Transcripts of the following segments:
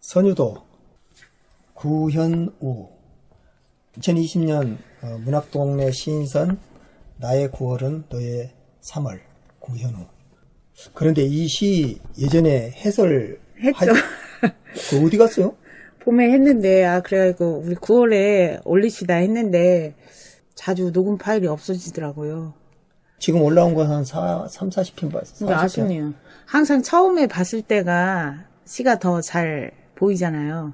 선유도 구현우 2020년 문학동네 시인선 나의 9월은 너의 3월 구현우. 그런데 이 시 예전에 했죠. 그 어디 갔어요? 봄에 했는데 그래가지고 우리 9월에 올리시다 했는데 자주 녹음 파일이 없어지더라고요. 지금 올라온 건 한 40편 봤어요. 아쉽네요. 항상 처음에 봤을 때가 시가 더 잘 보이잖아요.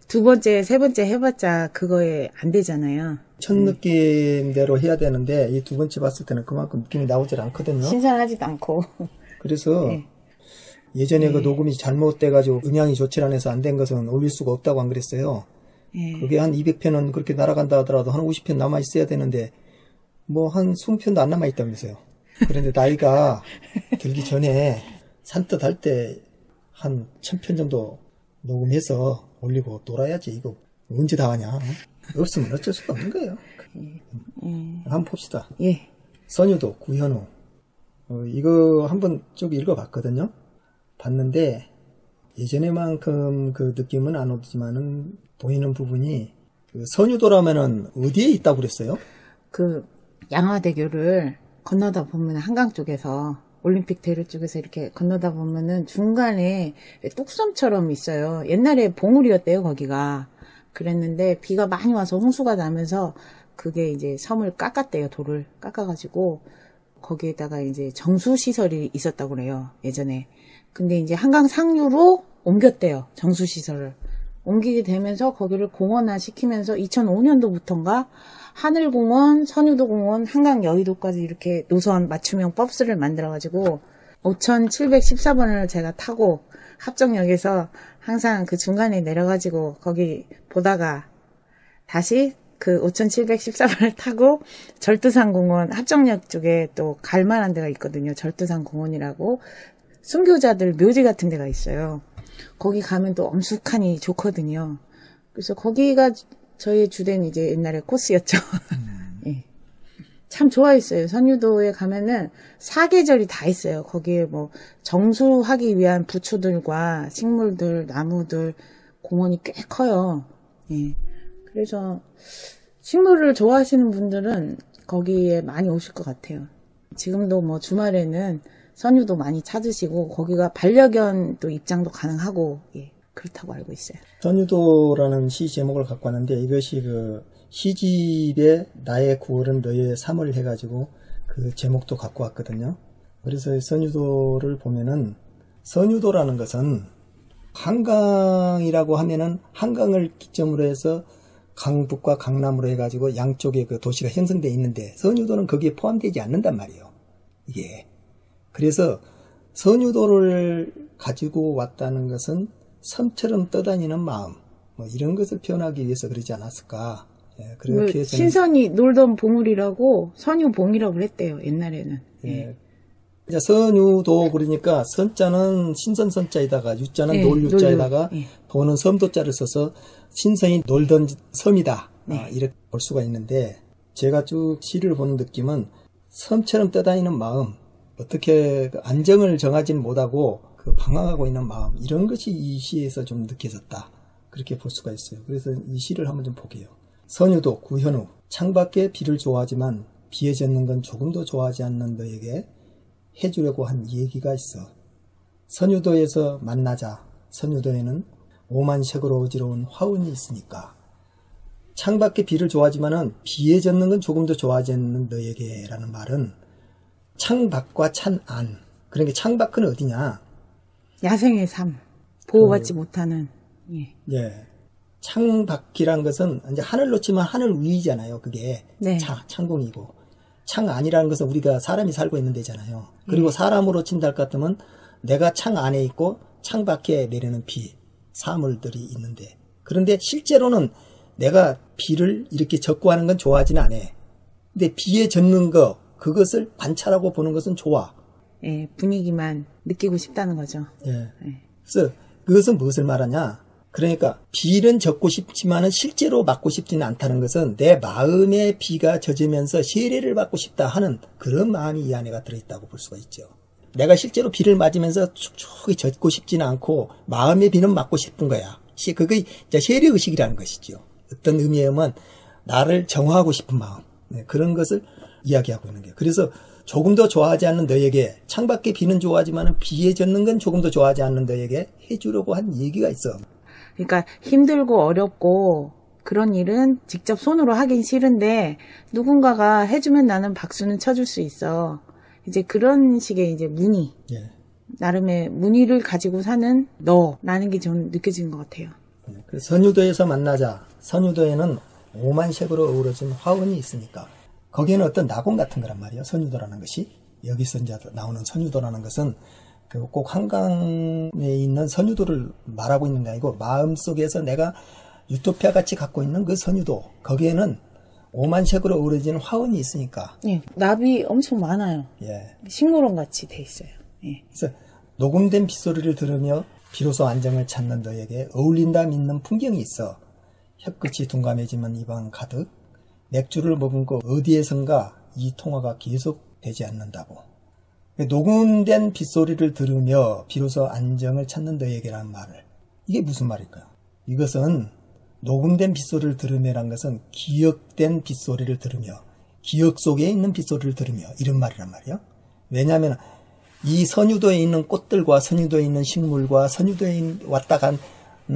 두 번째, 세 번째 해봤자 그거에 안 되잖아요. 첫 느낌대로 해야 되는데 이 두 번째 봤을 때는 그만큼 느낌이 나오질 않거든요. 신선하지도 않고. 그래서 네. 예전에 그 녹음이 잘못돼가지고 음향이 좋지 않아서 안 된 것은 올릴 수가 없다고 안 그랬어요. 네. 그게 한 200편은 그렇게 날아간다 하더라도 한 50편 남아있어야 되는데 뭐 한 20편도 안 남아있다면서요. 그런데 나이가 들기 전에 산뜻 할 때 한 1000편 정도 녹음해서 올리고 놀아야지. 이거 언제 다 하냐. 없으면 어쩔 수가 없는 거예요. 한번 봅시다. 예. 선유도 구현우. 이거 한번 쭉 읽어봤거든요. 봤는데 예전에만큼 그 느낌은 안 오지만은 보이는 부분이 그 선유도라면은 어디에 있다고 그랬어요? 그 양화대교를 건너다 보면 한강 쪽에서 올림픽 대로 쪽에서 이렇게 건너다 보면은 중간에 뚝섬처럼 있어요. 옛날에 봉우리였대요, 거기가. 그랬는데 비가 많이 와서 홍수가 나면서 그게 이제 섬을 깎았대요, 돌을 깎아가지고 거기에다가 이제 정수시설이 있었다고 그래요, 예전에. 근데 이제 한강 상류로 옮겼대요, 정수시설을. 옮기게 되면서 거기를 공원화 시키면서 2005년도부터인가 하늘공원, 선유도공원, 한강 여의도까지 이렇게 노선 맞춤형 버스를 만들어가지고 5714번을 제가 타고 합정역에서 항상 그 중간에 내려가지고 거기 보다가 다시 그 5714번을 타고 절두산공원 합정역 쪽에 또 갈만한 데가 있거든요. 절두산공원이라고 순교자들 묘지 같은 데가 있어요. 거기 가면 또 엄숙하니 좋거든요. 그래서 거기가 저의 주된 이제 옛날에 코스였죠. 예. 참 좋아했어요. 선유도에 가면은 사계절이 다 있어요. 거기에 뭐 정수하기 위한 부초들과 식물들, 나무들, 공원이 꽤 커요. 예. 그래서 식물을 좋아하시는 분들은 거기에 많이 오실 것 같아요. 지금도 뭐 주말에는 선유도 많이 찾으시고 거기가 반려견 또 입장도 가능하고 예, 그렇다고 알고 있어요. 선유도라는 시 제목을 갖고 왔는데 이것이 그 시집에 나의 9월은 너의 3월 해가지고 그 제목도 갖고 왔거든요. 그래서 선유도를 보면은 선유도라는 것은 한강이라고 하면은 한강을 기점으로 해서 강북과 강남으로 해가지고 양쪽에 그 도시가 형성되어 있는데 선유도는 거기에 포함되지 않는단 말이에요. 이게. 그래서 선유도를 가지고 왔다는 것은 섬처럼 떠다니는 마음, 뭐 이런 것을 표현하기 위해서 그러지 않았을까. 예, 그렇게 신선이 놀던 봉우리라고 선유봉이라고 그랬대요, 옛날에는. 예. 이제 선유도 그러니까 선자는 신선 선자에다가 유자는 놀 유자에다가 도는 섬도자를 써서 신선이 놀던 섬이다. 이렇게 볼 수가 있는데 제가 쭉 시를 보는 느낌은 섬처럼 떠다니는 마음, 어떻게 안정을 정하지는 못하고 그 방황하고 있는 마음, 이런 것이 이 시에서 좀 느껴졌다. 그렇게 볼 수가 있어요. 그래서 이 시를 한번 좀 보게요. 선유도 구현우. 창밖에 비를 좋아하지만 비에 젖는 건 조금도 좋아하지 않는 너에게 해주려고 한 얘기가 있어. 선유도에서 만나자. 선유도에는 오만색으로 어지러운 화운이 있으니까. 창밖에 비를 좋아하지만은 비에 젖는 건 조금도 좋아하지 않는 너에게 라는 말은 창밖과 창안. 그러니까 창밖은 어디냐? 야생의 삶. 보호받지 못하는. 예. 창밖이란 것은 이제 하늘로 치면 하늘 위잖아요. 그게 네. 창공이고. 창안이라는 것은 우리가 사람이 살고 있는 데잖아요. 그리고 사람으로 친다 할 것 같으면 내가 창 안에 있고 창 밖에 내리는 비, 사물들이 있는데. 그런데 실제로는 내가 비를 이렇게 젖고 하는 건 좋아하지는 않아. 근데 비에 젖는 거, 그것을 관찰하고 보는 것은 좋아. 예, 분위기만 느끼고 싶다는 거죠. 예. 그래서 그것은 무엇을 말하냐? 그러니까 비는 젖고 싶지만은 실제로 맞고 싶지는 않다는 것은 내 마음에 비가 젖으면서 세례를 받고 싶다 하는 그런 마음이 이 안에가 들어있다고 볼 수가 있죠. 내가 실제로 비를 맞으면서 축축히 젖고 싶지는 않고 마음의 비는 맞고 싶은 거야. 그게 이제 세력의식이라는 것이죠. 어떤 의미에만 나를 정화하고 싶은 마음, 네, 그런 것을 이야기하고 있는 거예요. 그래서 조금 더 좋아하지 않는 너에게, 창밖에 비는 좋아하지만 비에 젖는 건 조금 더 좋아하지 않는 너에게 해주려고 한 얘기가 있어. 그러니까 힘들고 어렵고 그런 일은 직접 손으로 하긴 싫은데 누군가가 해주면 나는 박수는 쳐줄 수 있어. 이제 그런 식의 이제 무늬, 예. 나름의 무늬를 가지고 사는 너라는 게 좀 느껴지는 것 같아요. 그래서 선유도에서 만나자. 선유도에는 오만색으로 어우러진 화원이 있으니까 거기에는 어떤 낙원 같은 거란 말이에요. 선유도라는 것이. 여기서 이제 나오는 선유도라는 것은 꼭 한강에 있는 선유도를 말하고 있는 게 아니고 마음속에서 내가 유토피아 같이 갖고 있는 그 선유도, 거기에는 오만색으로 어우러진 화원이 있으니까. 예, 납이 엄청 많아요. 예. 식물원 같이 돼 있어요. 예. 그래서 녹음된 빗소리를 들으며 비로소 안정을 찾는 너에게 어울린다 믿는 풍경이 있어. 혀끝이 둔감해지면 입안 가득. 맥주를 머금고 어디에선가 이 통화가 계속되지 않는다고. 녹음된 빗소리를 들으며 비로소 안정을 찾는 너에게라는 말을. 이게 무슨 말일까요? 이것은 녹음된 빗소리를 들으며란 것은 기억된 빗소리를 들으며, 기억 속에 있는 빗소리를 들으며, 이런 말이란 말이에요. 왜냐하면 이 선유도에 있는 꽃들과 선유도에 있는 식물과 선유도에 왔다 간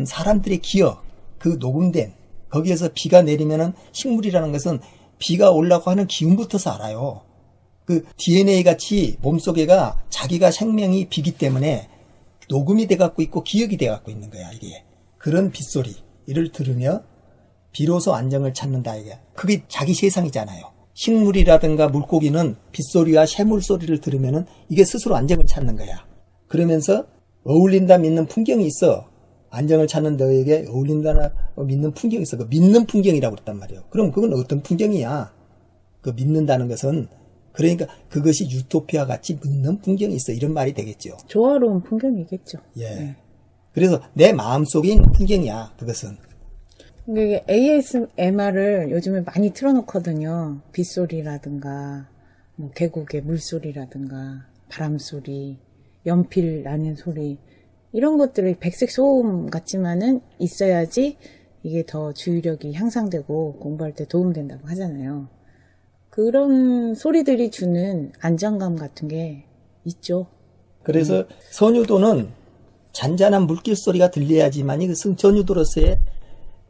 사람들의 기억, 그 녹음된, 거기에서 비가 내리면은 식물이라는 것은 비가 오려고 하는 기운부터서 알아요. 그 DNA 같이 몸속에가 자기가 생명이 비기 때문에 녹음이 돼 갖고 있고 기억이 돼 갖고 있는 거야, 이게. 그런 빗소리를 들으며 비로소 안정을 찾는다, 이게. 그게 자기 세상이잖아요. 식물이라든가 물고기는 빗소리와 새물 소리를 들으면은 이게 스스로 안정을 찾는 거야. 그러면서 어울린다 믿는 풍경이 있어. 안정을 찾는 너에게 어울린다 믿는 풍경이 있어. 그 믿는 풍경이라고 그랬단 말이에요. 그럼 그건 어떤 풍경이야? 그 믿는다는 것은, 그러니까 그것이 유토피아 같이 믿는 풍경이 있어. 이런 말이 되겠죠. 조화로운 풍경이겠죠. 예. 네. 그래서 내 마음속에 있는 풍경이야, 그것은. 이게 ASMR을 요즘에 많이 틀어놓거든요. 빗소리라든가, 뭐 계곡의 물소리라든가, 바람소리, 연필 나는 소리, 이런 것들이 백색 소음 같지만은 있어야지 이게 더 주의력이 향상되고 공부할 때 도움된다고 하잖아요. 그런 소리들이 주는 안정감 같은 게 있죠. 그래서 선유도는 잔잔한 물길 소리가 들려야지만이 그 선유도로서의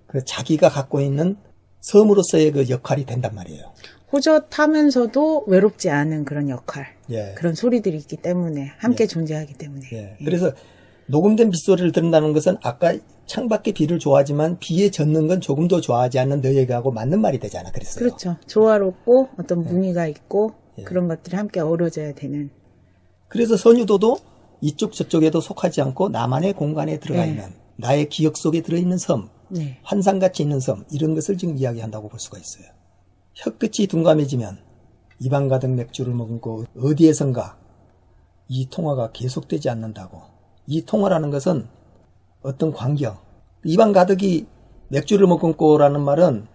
그 자기가 갖고 있는 섬으로서의 그 역할이 된단 말이에요. 호젓하면서도 외롭지 않은 그런 역할, 예. 그런 소리들이 있기 때문에, 함께 예. 존재하기 때문에. 예. 그래서 녹음된 빗소리를 듣는다는 것은 아까 창밖에 비를 좋아하지만 비에 젖는 건 조금 더 좋아하지 않는 너에게하고 맞는 말이 되잖아. 그랬어요. 그렇죠. 조화롭고 어떤 무늬가 있고 그런 것들이 함께 어우러져야 되는. 그래서 선유도도 이쪽 저쪽에도 속하지 않고 나만의 공간에 들어가 있는, 나의 기억 속에 들어있는 섬, 환상같이 있는 섬, 이런 것을 지금 이야기한다고 볼 수가 있어요. 혀끝이 둔감해지면 입안 가득 맥주를 머금고 어디에선가 이 통화가 계속되지 않는다고. 이 통화라는 것은 어떤 광경, 입안 가득이 맥주를 머금고라는 말은,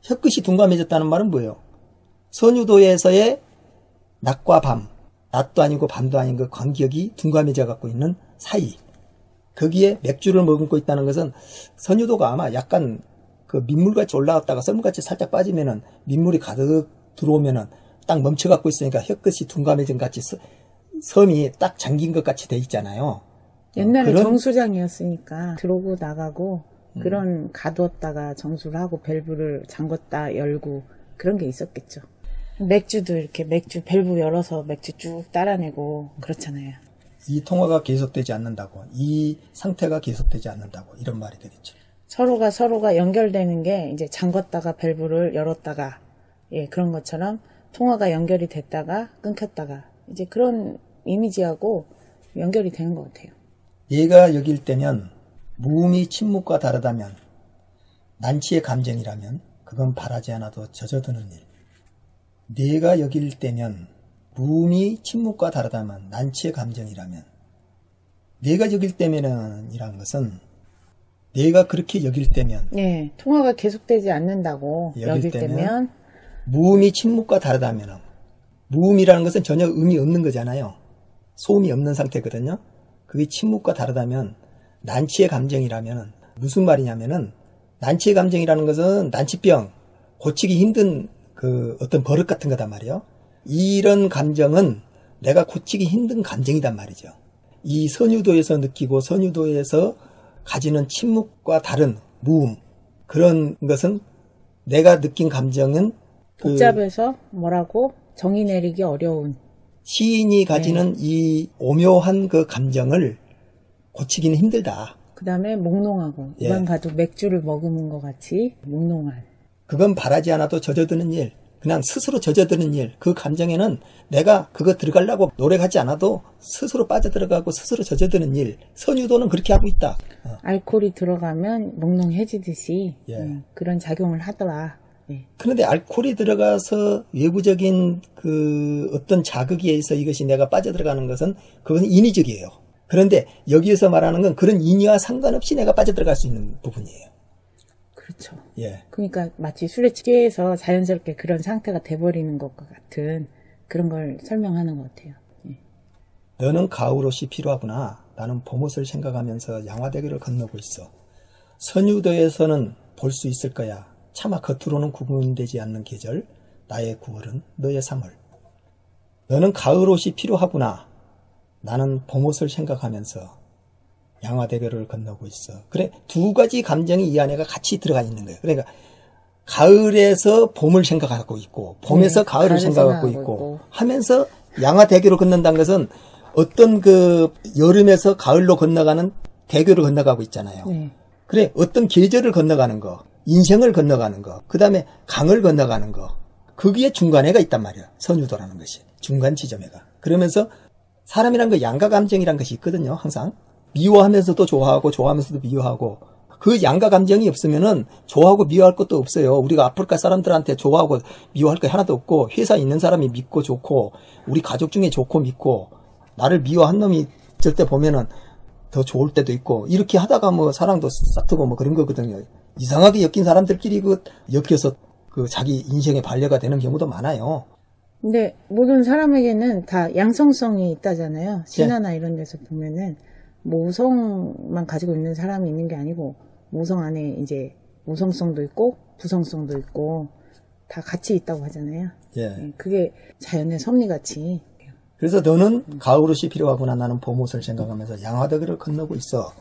혀끝이 둔감해졌다는 말은 뭐예요? 선유도에서의 낮과 밤, 낮도 아니고 밤도 아닌 그 간격이 둔감해져 갖고 있는 사이, 거기에 맥주를 머금고 있다는 것은, 선유도가 아마 약간 그 민물같이 올라갔다가 썰물같이 살짝 빠지면은 민물이 가득 들어오면은 딱 멈춰 갖고 있으니까 혀끝이 둔감해진 같이 섬이 딱 잠긴 것 같이 돼 있잖아요. 옛날에 정수장이었으니까 들어오고 나가고 그런 가두었다가 정수를 하고 밸브를 잠궜다 열고 그런 게 있었겠죠. 맥주도 이렇게 맥주 밸브 열어서 맥주 쭉 따라내고 그렇잖아요. 이 통화가 계속되지 않는다고, 이 상태가 계속되지 않는다고, 이런 말이 되겠죠. 서로가 연결되는 게 이제 잠궜다가 밸브를 열었다가, 예, 그런 것처럼 통화가 연결이 됐다가 끊겼다가 이제 그런 이미지하고 연결이 되는 것 같아요. 얘가 여길 때면 무음이 침묵과 다르다면, 난치의 감정이라면 그건 바라지 않아도 젖어드는 일. 내가 여길 때면 무음이 침묵과 다르다면, 난치의 감정이라면, 내가 여길 때면은 이란 것은 내가 그렇게 여길 때면, 네, 통화가 계속되지 않는다고 여길 때면 무음이 침묵과 다르다면, 무음이라는 것은 전혀 음이 없는 거잖아요. 소음이 없는 상태거든요. 그게 침묵과 다르다면, 난치의 감정이라면 무슨 말이냐면은 난치의 감정이라는 것은 난치병, 고치기 힘든 그 어떤 버릇 같은 거단 말이에요. 이런 감정은 내가 고치기 힘든 감정이단 말이죠. 이 선유도에서 느끼고 선유도에서 가지는 침묵과 다른 무음, 그런 것은 내가 느낀 감정은 복잡해서 뭐라고 정의 내리기 어려운 시인이 가지는 이 오묘한 그 감정을 고치기는 힘들다. 그 다음에 몽롱하고 입안 가득 맥주를 머금은 것 같이 몽롱한. 그건 바라지 않아도 젖어드는 일, 그냥 스스로 젖어드는 일, 그 감정에는 내가 그거 들어가려고 노력하지 않아도 스스로 빠져들어가고 스스로 젖어드는 일, 선유도는 그렇게 하고 있다. 알코올이 들어가면 몽롱해지듯이 그런 작용을 하더라. 그런데 알코올이 들어가서 외부적인 그 어떤 자극에 의해서 이것이 내가 빠져들어가는 것은 그것은 인위적이에요. 그런데 여기에서 말하는 건 그런 인위와 상관없이 내가 빠져들어갈 수 있는 부분이에요. 그렇죠. 예. 그러니까 마치 술에 취해서 자연스럽게 그런 상태가 돼버리는 것과 같은 그런 걸 설명하는 것 같아요. 예. 너는 가을옷이 필요하구나. 나는 봄옷을 생각하면서 양화대교를 건너고 있어. 선유도에서는 볼 수 있을 거야. 차마 겉으로는 구분되지 않는 계절. 나의 9월은 너의 3월. 너는 가을옷이 필요하구나. 나는 봄옷을 생각하면서 양화대교를 건너고 있어. 그래, 두 가지 감정이 이 안에가 같이 들어가 있는 거예요. 그러니까 가을에서 봄을 생각하고 있고 봄에서 가을을 생각하고 있고 하면서 양화대교를 건넌다는 것은 어떤 그 여름에서 가을로 건너가는 대교를 건너가고 있잖아요. 그래, 어떤 계절을 건너가는 거, 인생을 건너가는 거, 그 다음에 강을 건너가는 거, 거기에 중간에가 있단 말이야. 선유도라는 것이 중간 지점에가. 그러면서 사람이란 거 양가 감정이란 것이 있거든요. 항상 미워하면서도 좋아하고 좋아하면서도 미워하고, 그 양가 감정이 없으면은 좋아하고 미워할 것도 없어요. 우리가 아프리카 사람들한테 좋아하고 미워할 게 하나도 없고, 회사에 있는 사람이 믿고 좋고, 우리 가족 중에 좋고 믿고, 나를 미워한 놈이 절대 보면은 더 좋을 때도 있고, 이렇게 하다가 뭐 사랑도 싹트고 뭐 그런 거거든요. 이상하게 엮인 사람들끼리 그 엮여서 그 자기 인생의 반려가 되는 경우도 많아요. 근데 모든 사람에게는 다 양성성이 있다잖아요. 신화나 이런 데서 보면은 모성만 가지고 있는 사람이 있는 게 아니고, 모성 안에 이제 모성성도 있고 부성성도 있고 다 같이 있다고 하잖아요. 그게 자연의 섭리같이. 그래서 너는 가을옷이 필요하구나. 나는 봄옷을 생각하면서 양화대교를 건너고 있어.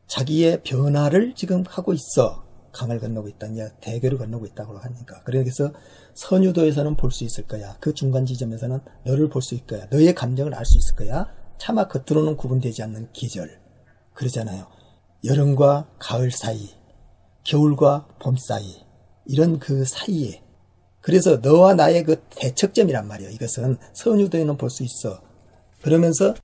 자기의 변화를 지금 하고 있어. 강을 건너고 있다. 이제 대교를 건너고 있다고 하니까. 그래서 선유도에서는 볼 수 있을 거야. 그 중간 지점에서는 너를 볼 수 있을 거야. 너의 감정을 알 수 있을 거야. 차마 겉으로는 구분되지 않는 계절. 그러잖아요. 여름과 가을 사이, 겨울과 봄 사이, 이런 그 사이에. 그래서 너와 나의 그 대척점이란 말이에요. 이것은 선유도에는 볼 수 있어. 그러면서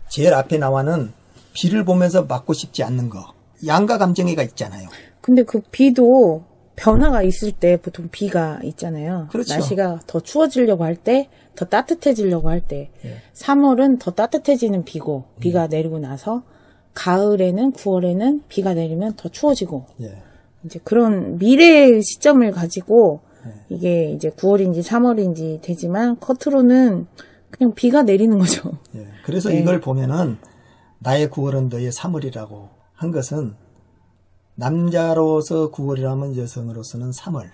제일 앞에 나와는 비를 보면서 맞고 싶지 않는 거. 양가 감정이가 있잖아요. 근데 그 비도 변화가 있을 때 보통 비가 있잖아요. 그렇죠. 날씨가 더 추워지려고 할 때, 더 따뜻해지려고 할 때. 3월은 더 따뜻해지는 비고, 비가 내리고 나서 가을에는 9월에는 비가 내리면 더 추워지고. 이제 그런 미래의 시점을 가지고 이게 이제 9월인지 3월인지 되지만 겉으로는 그냥 비가 내리는 거죠. 그래서 이걸 보면은 나의 9월은 너의 3월이라고 한 것은 남자로서 9월이라면 여성으로서는 3월.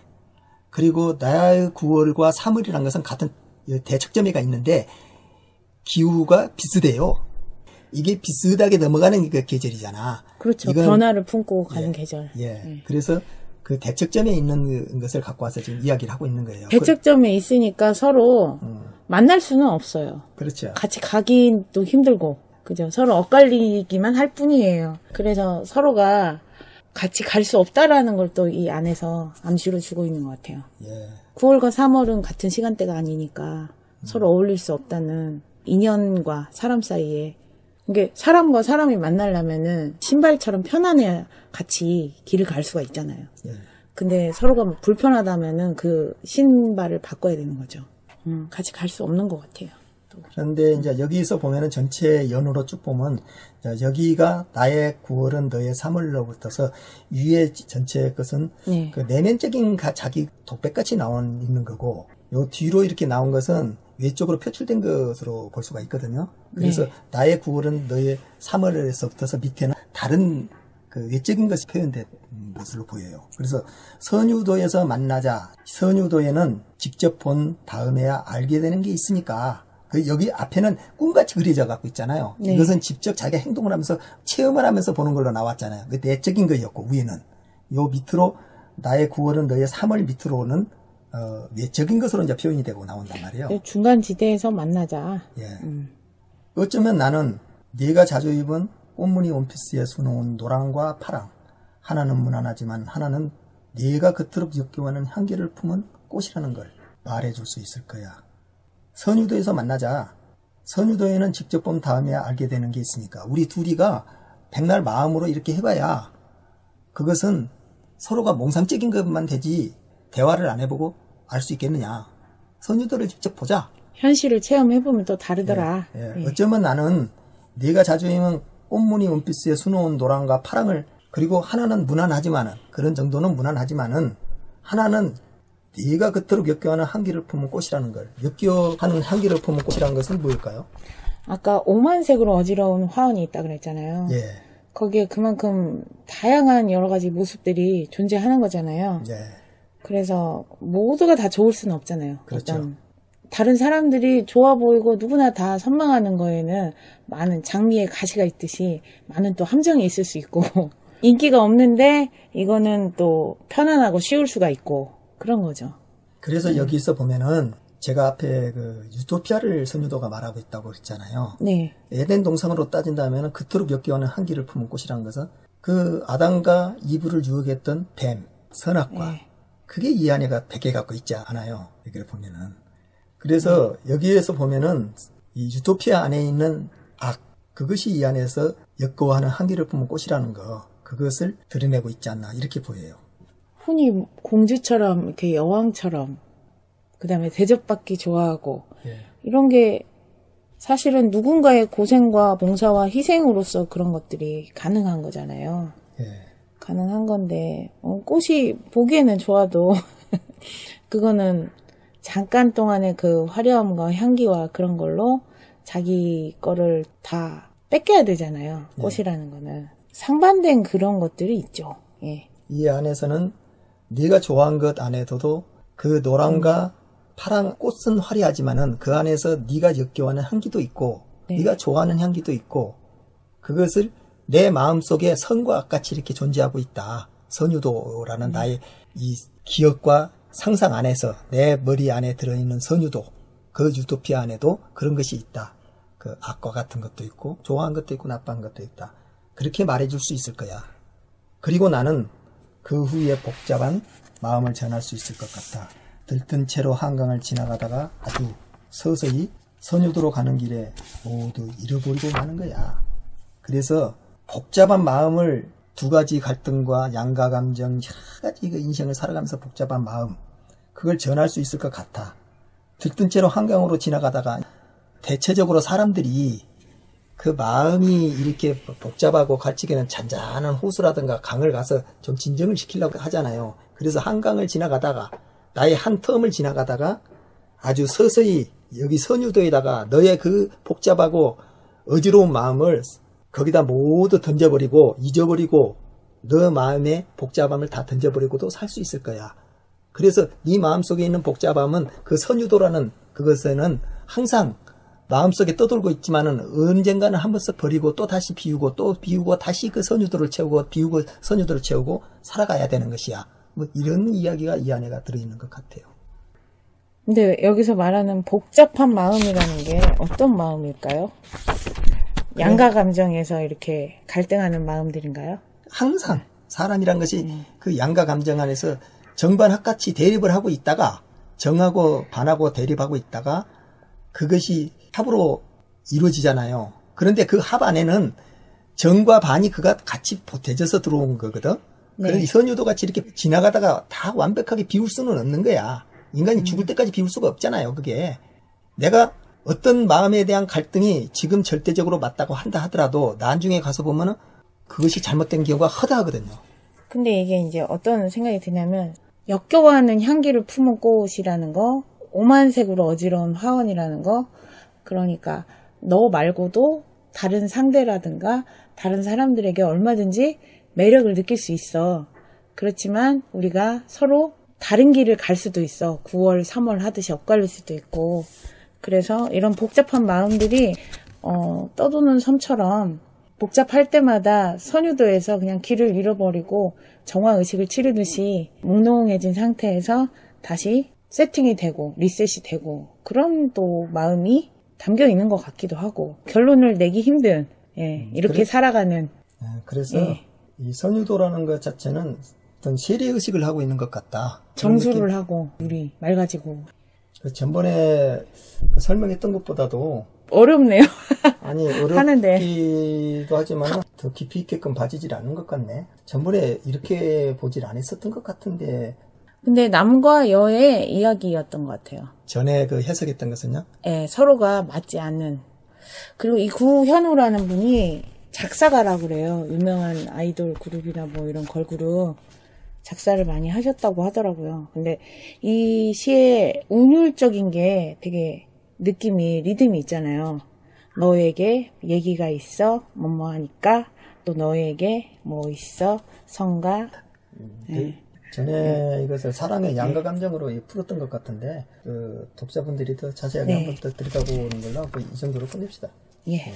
그리고 나의 9월과 3월이라는 것은 같은 대척점에가 있는데 기후가 비슷해요. 이게 비슷하게 넘어가는 그 계절이잖아. 그렇죠. 변화를 품고 가는 계절. 그래서 그 대척점에 있는 것을 갖고 와서 지금 이야기를 하고 있는 거예요. 대척점에 있으니까 서로 만날 수는 없어요. 그렇죠. 같이 가기도 힘들고, 그죠? 서로 엇갈리기만 할 뿐이에요. 그래서 서로가 같이 갈 수 없다라는 걸 또 이 안에서 암시로 주고 있는 것 같아요. 9월과 3월은 같은 시간대가 아니니까 서로 어울릴 수 없다는 인연과 사람 사이에. 이게 사람과 사람이 만나려면은 신발처럼 편안해야 같이 길을 갈 수가 있잖아요. 근데 서로가 불편하다면은 그 신발을 바꿔야 되는 거죠. 같이 갈 수 없는 것 같아요. 그런데 이제 여기서 보면은 전체 연으로 쭉 보면 여기가 나의 9월은 너의 3월로부터서 위에 전체 것은 그 내면적인 자기 독백같이 있는 거고, 요 뒤로 이렇게 나온 것은 외적으로 표출된 것으로 볼 수가 있거든요. 그래서 나의 9월은 너의 3월에서부터서 밑에는 다른 그 외적인 것이 표현된 것으로 보여요. 그래서 선유도에서 만나자. 선유도에는 직접 본 다음에야 알게 되는 게 있으니까 그 여기 앞에는 꿈같이 그려져 갖고 있잖아요. 네. 이것은 직접 자기가 행동을 하면서 체험을 하면서 보는 걸로 나왔잖아요. 그 내적인 거였고 위에는 요 밑으로 나의 9월은 너의 3월 밑으로는 외적인 것으로 이제 표현이 되고 나온단 말이에요. 중간 지대에서 만나자. 예. 어쩌면 나는 네가 자주 입은 꽃무늬 원피스에 수놓은 노랑과 파랑. 하나는 무난하지만 하나는 네가 그토록 역겨워하는 향기를 품은 꽃이라는 걸 말해줄 수 있을 거야. 선유도에서 만나자. 선유도에는 직접 본 다음에야 알게 되는 게 있으니까 우리 둘이가 백날 마음으로 이렇게 해봐야 그것은 서로가 몽상적인 것만 되지 대화를 안 해보고 알 수 있겠느냐. 선유도를 직접 보자. 현실을 체험해보면 또 다르더라. 예, 예. 어쩌면 나는 네가 자주 입은 꽃무늬 원피스에 수놓은 노랑과 파랑을 그리고 하나는 무난하지만은 그런 정도는 무난하지만은 하나는 네가 그토록 역겨워하는 향기를 품은 꽃이라는 걸. 역겨워하는 향기를 품은 꽃이라는 것은 뭘까요? 아까 오만색으로 어지러운 화원이 있다 그랬잖아요. 예. 거기에 그만큼 다양한 여러 가지 모습들이 존재하는 거잖아요. 예. 그래서 모두가 다 좋을 수는 없잖아요. 그렇죠. 다른 사람들이 좋아 보이고 누구나 다 선망하는 거에는 많은 장미의 가시가 있듯이 많은 또 함정이 있을 수 있고 인기가 없는데 이거는 또 편안하고 쉬울 수가 있고 그런 거죠. 그래서 여기서 보면은 제가 앞에 그 유토피아를 선유도가 말하고 있다고 했잖아요. 네. 에덴 동상으로 따진다면 그토록 역겨워하는 향기를 품은 꽃이라는 것은 그 아담과 이브를 유혹했던 뱀, 선악과 네. 그게 이 안에가 베개 갖고 있지 않아요. 여기를 보면은. 그래서 여기에서 보면은 이 유토피아 안에 있는 악, 그것이 이 안에서 역겨워하는 향기를 품은 꽃이라는 거, 그것을 드러내고 있지 않나 이렇게 보여요. 흔히 공주처럼 이렇게 여왕처럼 그다음에 대접받기 좋아하고 예. 이런 게 사실은 누군가의 고생과 봉사와 희생으로서 그런 것들이 가능한 거잖아요. 예. 가능한 건데 꽃이 보기에는 좋아도 그거는 잠깐 동안의 그 화려함과 향기와 그런 걸로 자기 거를 다 뺏겨야 되잖아요. 꽃이라는 거는 상반된 그런 것들이 있죠. 예. 이 안에서는 네가 좋아한 것 안에서도 그 노랑과 파랑 꽃은 화려하지만은 그 안에서 네가 역겨워하는 향기도 있고 네가 좋아하는 향기도 있고 그것을 내 마음속에 선과 악같이 이렇게 존재하고 있다. 선유도라는 나의 이 기억과 상상 안에서 내 머리 안에 들어있는 선유도, 그 유토피아 안에도 그런 것이 있다. 그 악과 같은 것도 있고 좋아하는 것도 있고 나빠한 것도 있다. 그렇게 말해줄 수 있을 거야. 그리고 나는 그 후에 복잡한 마음을 전할 수 있을 것 같아. 들뜬 채로 한강을 지나가다가 아주 서서히 선유도로 가는 길에 모두 잃어버리고 마는 거야. 그래서 복잡한 마음을 두 가지 갈등과 양가 감정, 여러 가지 그 인생을 살아가면서 복잡한 마음, 그걸 전할 수 있을 것 같아. 들뜬 채로 한강으로 지나가다가 대체적으로 사람들이 그 마음이 이렇게 복잡하고 갈치기는 잔잔한 호수라든가 강을 가서 좀 진정을 시키려고 하잖아요. 그래서 한강을 지나가다가 나의 한 텀을 지나가다가 아주 서서히 여기 선유도에다가 너의 그 복잡하고 어지러운 마음을 거기다 모두 던져버리고 잊어버리고 너 마음의 복잡함을 다 던져버리고도 살 수 있을 거야. 그래서 네 마음속에 있는 복잡함은 그 선유도라는 그것에는 항상 마음속에 떠돌고 있지만은 언젠가는 한 번씩 버리고 또 다시 비우고 또 비우고 다시 그 선유도를 채우고 비우고 선유도를 채우고 살아가야 되는 것이야. 뭐 이런 이야기가 이 안에가 들어있는 것 같아요. 근데 여기서 말하는 복잡한 마음이라는 게 어떤 마음일까요? 양가 감정에서 이렇게 갈등하는 마음들인가요? 항상 사람이란 것이 그 양가 감정 안에서 정반합같이 대립을 하고 있다가 정하고 반하고 대립하고 있다가 그것이 합으로 이루어지잖아요. 그런데 그 합 안에는 정과 반이 그가 같이 보태져서 들어온 거거든. 네. 그래서 이 선유도 같이 이렇게 지나가다가 다 완벽하게 비울 수는 없는 거야. 인간이 죽을 때까지 비울 수가 없잖아요. 그게 내가 어떤 마음에 대한 갈등이 지금 절대적으로 맞다고 한다 하더라도 나중에 가서 보면은 그것이 잘못된 경우가 허다하거든요. 근데 이게 이제 어떤 생각이 드냐면 역겨워하는 향기를 품은 꽃이라는 거, 오만색으로 어지러운 화원이라는 거, 그러니까 너 말고도 다른 상대라든가 다른 사람들에게 얼마든지 매력을 느낄 수 있어. 그렇지만 우리가 서로 다른 길을 갈 수도 있어. 9월, 3월 하듯이 엇갈릴 수도 있고. 그래서 이런 복잡한 마음들이 떠도는 섬처럼 복잡할 때마다 선유도에서 그냥 길을 잃어버리고 정화의식을 치르듯이 몽롱해진 상태에서 다시 세팅이 되고 리셋이 되고 그런 또 마음이 담겨 있는 것 같기도 하고 결론을 내기 힘든 이렇게 살아가는 그래서 이 선유도라는 것 자체는 어떤 세례의식을 하고 있는 것 같다. 정수를 하고 물이 맑아지고 전번에 설명했던 것보다도 어렵네요. 아니 어렵기도 하지만 더 깊이 있게끔 봐지질 않는 것 같네. 전번에 이렇게 보질 않았었던 것 같은데. 근데 남과 여의 이야기였던 것 같아요. 전에 그 해석했던 것은요? 네, 서로가 맞지 않는. 그리고 이 구현우라는 분이 작사가라고 그래요. 유명한 아이돌 그룹이나 뭐 이런 걸그룹 작사를 많이 하셨다고 하더라고요. 근데 이 시의 운율적인 게 되게 느낌이 리듬이 있잖아요. 너에게 얘기가 있어 뭐뭐 하니까 또 너에게 뭐 있어 성가 전에 이것을 사랑의 양가 감정으로 풀었던 것 같은데 그 독자분들이 더 자세하게 한번 더 들여다보는 걸로 이 정도로 끝냅시다. 예.